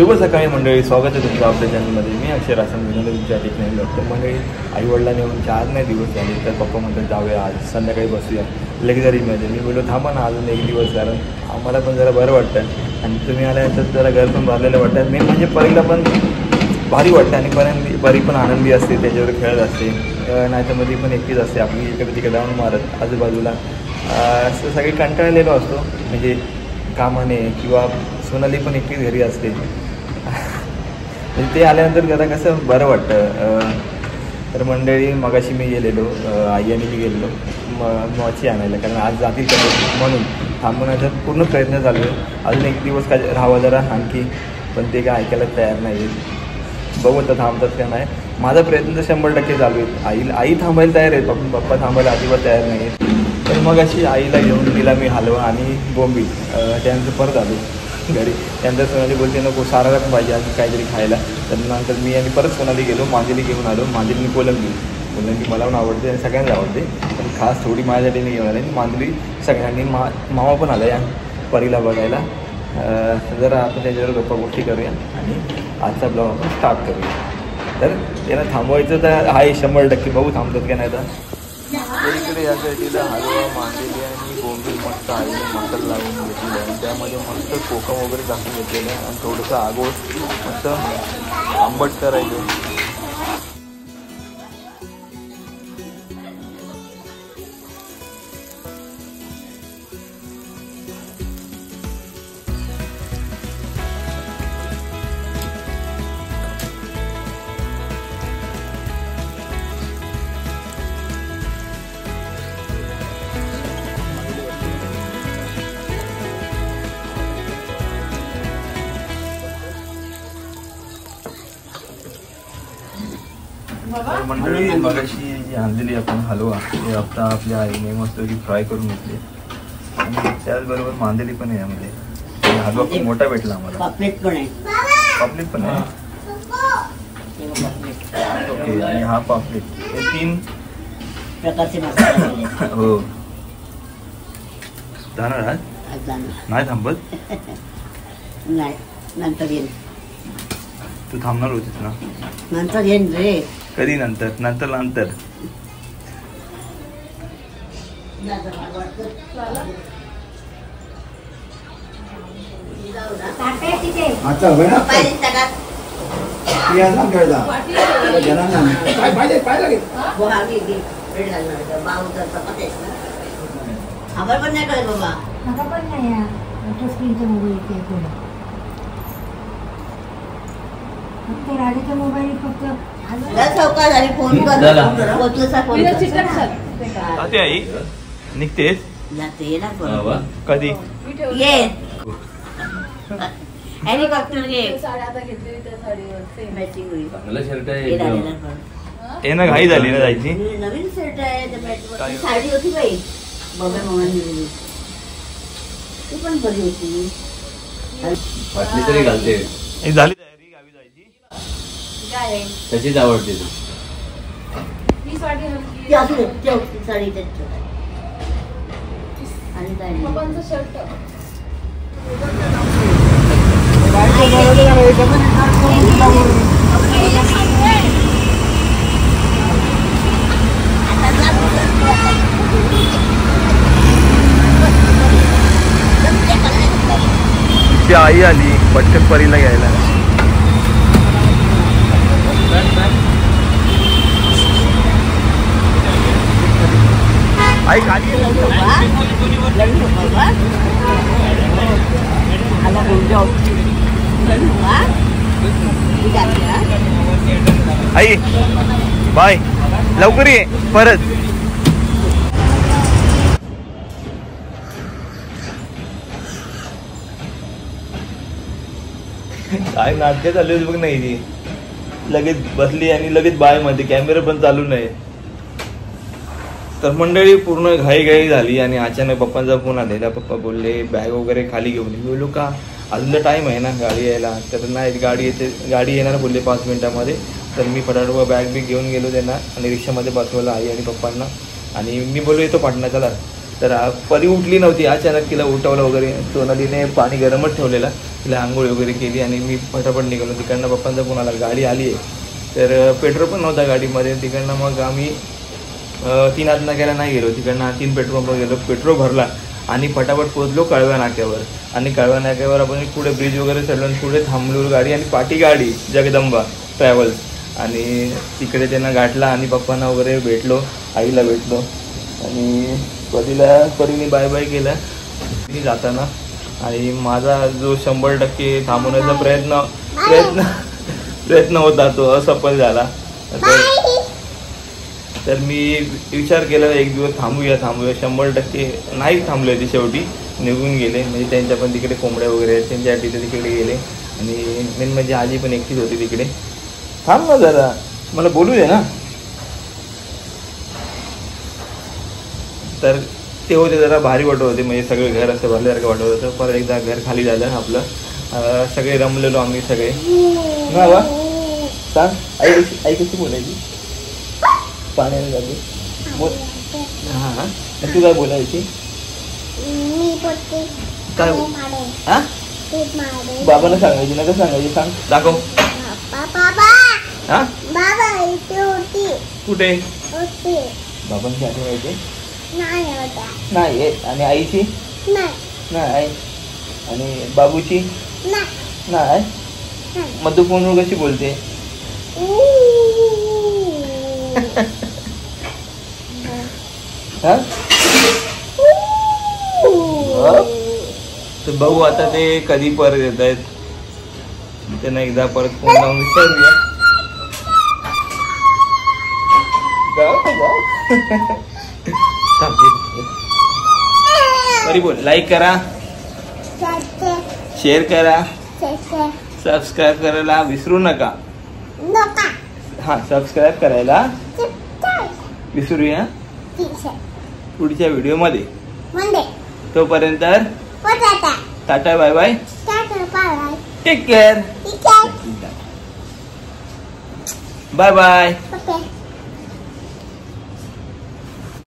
शुभ सकाळी मंडळी, स्वागत आहे तुमचं आपल्या चॅनलमध्ये. मी अक्षर आसन विनोद तुमच्या ठिकाणी बघतो. मंडळी आईवडिला नेऊन 4 नाही दिवस झाले, तर पप्पा म्हणतात जाऊया आज संध्याकाळी बसूया लक्झरीमध्ये. मी बोललो थांबा ना अजून 1 दिवस, कारण आम्हाला पण जरा बरं वाटतं आणि तुम्ही आल्यानंतर जरा घर पण भरलेलं वाटतं. मेन म्हणजे परीला पण भारी वाटतं आणि परी पण आनंदी असते, त्याच्यावर खेळत असते. नाही तर मध्ये पण एकटीच असते आपली, इकडे तिकडे जाऊन मारत आजूबाजूला. सगळी कंटाळलेलो असतो म्हणजे कामाने, किंवा सोनाली पण एकटीच घरी असते. ते आल्यानंतर जरा कसं बरं वाटतं. तर मंडळी मगाशी मी गेलेलो, आई आणि मी गेलेलो मच्छी आणायला, कारण आज जातील म्हणून थांबवण्याचा पूर्ण प्रयत्न चालू आहे. अजून 1 दिवस काय राहावं जरा आणखी, पण ते काय ऐकायला तयार नाही. बघू आता थांबतात का नाही. माझा प्रयत्न तर 100% चालू आहे. आई थांबायला तयार आहे, पप्पा थांबायला अजिबात तयार नाही आहे. तर मग अशी आईला घेऊन गेला मी हलवा आणि बोंबील. त्यानंतर परत आलो घरी. त्यानंतर सोनाली बोलते नको साराला पण पाहिजे आज काहीतरी खायला. तर नंतर मी आणि परत सोनाली गेलो, मांजली घेऊन आलो. मांजलीने कोलंबी मला पण आवडते आणि सगळ्यांना आवडते, पण खास थोडी माझ्यासाठी घेऊन आले. मांजली सगळ्यांनी मामा पण आला या परीला बघायला. जरा आपण त्याच्यावर गप्पा गोष्टी करूया आणि आजचा ब्लॉग आपण स्टार्ट करूया. तर त्यांना थांबवायचं तर आहे 100%. बघू थांबतात का नाही. तर इकडे या साईडला हलवा, मांदेली आणि बोंबील मस्त आईने मसाला लावून घेतलेलं आहे. त्यामध्ये मस्त कोकम वगैरे टाकून घेतलेलं आहे आणि थोडंसं आगोळ मस्त आंबट करायचं. तर मंडळी मगाशी जी आणलेली आपण हलवा, ते आता आपल्या आईने मस्त की फ्राय करून घेतली आणि त्याचबरोबर मांदेली पण आहे यामध्ये. हलवा खूप मोठा भेटला आम्हाला. पापलेट पण आहे. ओके, आणि हा पापलेट, हे 3 प्रकारचे मसाले. हो, जाणार आज नाही थांबत. नाही, नंतर येईल. तू थांबणार होतीस ना. नंतर येईन रे. कधी नंतर नंतर नंतर पण नाही कळत बाबा. आता पण नाही स्क्रीनच्या मोबाईल राजाच्या मोबाईल फक्त फोन आई निघतेस कधी हेलिकॉप्टर ये ना, घाई झाली ना जायची. नवीन सेट आहे, साडी होती बाई बघा मामांनी दिली, ती पण बरी होती. तरी घालते झाली तयारी गावी जायची. तशीच आवडते तू. साडी आणि आई आली पटकन परीला घ्यायला. आई खाली आई बाय, लवकर ये परत. काय नाटक चालू बघ नाही. ती लगेच बसली आणि लगेच बायमध्ये कॅमेरा पण चालू नाही. तर मंडळी पूर्ण घाई झाली आणि अचानक पप्पांचा फोन आलेला. पप्पा बोलले बॅग वगैरे खाली घेऊन. मी बोललो का, अजून तर टाईम आहे ना गाडी यायला. तर नाही, गाडी येणार बोलले 5 मिनिटामध्ये. तर मी फटाफट बॅग घेऊन गेलो त्यांना आणि रिक्षामध्ये बसवलं आई आणि पप्पांना. आणि मी बोललो येतो पाटणा चला. तर परी उठली नव्हती, अचानक तिला उठवलं वगैरे. सोनालीने पाणी गरमच ठेवलेलं, तिला आंघोळ वगैरे केली आणि मी फटाफट निघालो. तिकडनं पप्पांचा फोन आला, गाडी आली आहे. तर पेट्रोल पण नव्हता गाडीमध्ये. तिकडनं मग आम्ही 3 हात नाक्याला नाही गेलो, तिकडनं 3 पेट्रोल पंप गेलो, पेट्रोल भरला आणि फटाफट पोहोचलो कळव्या नाक्यावर. आणि कळव्या नाक्यावर आपण पुढे ब्रिज वगैरे चढलो आणि पुढे थांबलो गाडी आणि पाठी गाडी जगदंबा ट्रॅव्हल्स. आणि तिकडे त्यांना गाठला आणि पप्पांना वगैरे भेटलो, आईला भेटलो आणि परीने बाय बाय केला मी जाताना. आणि माझा जो 100% थांबवण्याचा प्रयत्न होता तो असफल झाला. तर मी विचार केला एक दिवस थांबूया 100% नाही थांबले ते, शेवटी निघून गेले. म्हणजे त्यांच्या पण तिकडे कोंबड्या वगैरे आहेत, त्यांच्यासाठी ते तिकडे गेले. आणि मेन म्हणजे आजी पण एकटीच होती तिकडे. थांब ना जरा, मला बोलू दे ना. तर ते होते जरा भारी वाटत होते, म्हणजे सगळे घर असं भरल्यासारखं वाटत होतं. परत एकदा घर खाली झालं आपलं, सगळे रमलेलो आम्ही सगळे. ना बा सांग, आई कशी बोलायची पाण्याने जाते बोल. हां तू काय बोलायची? काय हा बाबांना सांगायची ना, कसं सांगायची सांग, दाखव. हा कुठे बाबांची आठवण यायची नाही. आणि आईची नाही, आणि बाबूची नाही. मग तू फोनवर कशी बोलते? तर बघू आता ते कधी परत येत आहेत, त्यांना एकदा परत फोन लावून विचारूया. बरी बोल, लाईक करा, शेअर करा, सबस्क्राईब करायला विसरू नका. हा सबस्क्राईब करायला विसरूया पुढच्या व्हिडिओमध्ये. तोपर्यंत tata bye bye, take care, bye bye.